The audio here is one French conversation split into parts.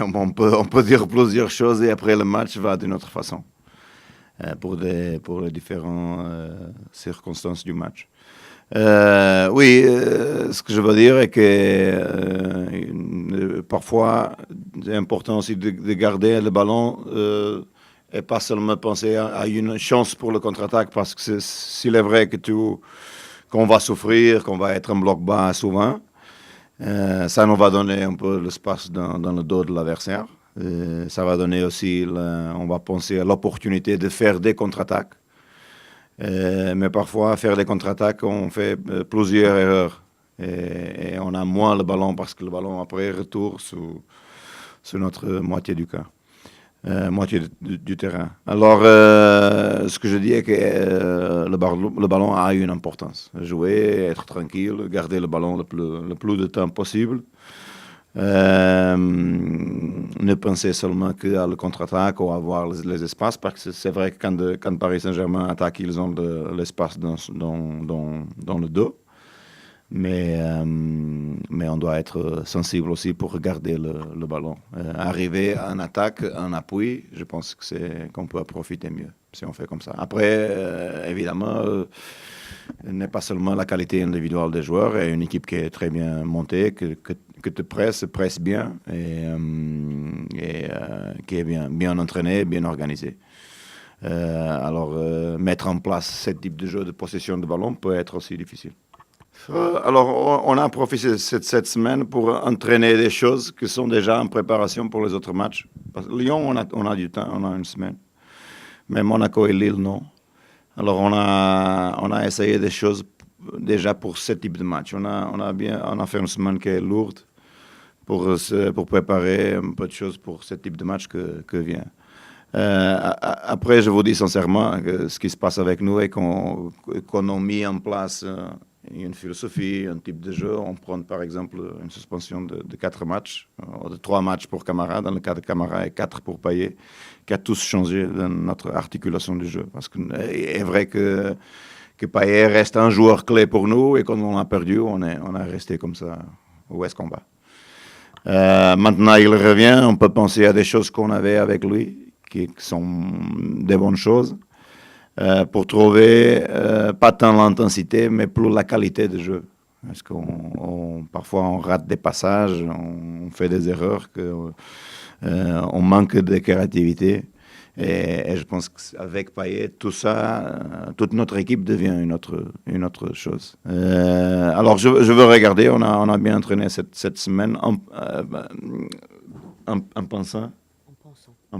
on peut dire plusieurs choses et après le match va d'une autre façon pour les différentes circonstances du match. Oui, ce que je veux dire est que parfois, c'est important aussi de garder le ballon et pas seulement penser à une chance pour le contre-attaque, parce que s'il est vrai qu'on va souffrir, qu'on va être en bloc bas souvent, ça nous va donner un peu l'espace dans le dos de l'adversaire. Ça va donner aussi, on va penser à l'opportunité de faire des contre-attaques. Mais parfois, faire des contre-attaques, on fait plusieurs erreurs. Et on a moins le ballon parce que le ballon, après, retourne sur notre moitié du camp, moitié du terrain. Alors, ce que je dis est que le ballon a une importance. Jouer, être tranquille, garder le ballon le plus de temps possible. Ne penser seulement qu'à le contre-attaque ou à avoir les espaces, parce que c'est vrai que quand Paris Saint-Germain attaque, ils ont de l'espace dans le dos. Mais on doit être sensible aussi pour regarder le ballon. Arriver en attaque, en appui, je pense qu'on peut profiter mieux si on fait comme ça. Après, évidemment, n'est pas seulement la qualité individuelle des joueurs, et une équipe qui est très bien montée, que te presse bien et qui est bien entraînée, bien organisée. Alors, mettre en place ce type de jeu de possession de ballon peut être aussi difficile. Alors, on a profité cette semaine pour entraîner des choses qui sont déjà en préparation pour les autres matchs. Parce que Lyon, on a du temps, on a une semaine. Mais Monaco et Lille, non. Alors, on a essayé des choses déjà pour ce type de match. On a fait une semaine qui est lourde pour préparer un peu de choses pour ce type de match que vient. Après, je vous dis sincèrement que ce qui se passe avec nous est qu'on a mis en place une philosophie, un type de jeu. On prend par exemple une suspension de 4 matchs, de 3 matchs pour Camara, dans le cas de Camara, et 4 pour Payet, qui a tous changé dans notre articulation du jeu. Parce qu'il est vrai que Payet reste un joueur clé pour nous, et quand on l'a perdu, on est resté comme ça. Où est-ce qu'on va? Maintenant, il revient, on peut penser à des choses qu'on avait avec lui, qui sont des bonnes choses. Pour trouver pas tant l'intensité, mais plus la qualité de jeu. Parce parfois on rate des passages, on fait des erreurs, on manque de créativité. Et je pense qu'avec Payet, tout ça, toute notre équipe devient une autre chose. Alors je veux regarder, on a bien entraîné cette semaine en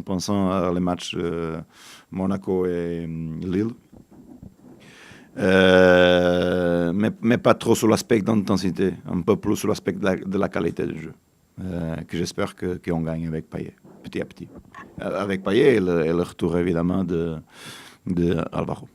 pensant à les matchs Monaco et Lille. Mais pas trop sur l'aspect d'intensité, un peu plus sur l'aspect de la qualité du jeu, que j'espère qu'on gagne avec Payet, petit à petit. Avec Payet et le retour évidemment de Alvaro.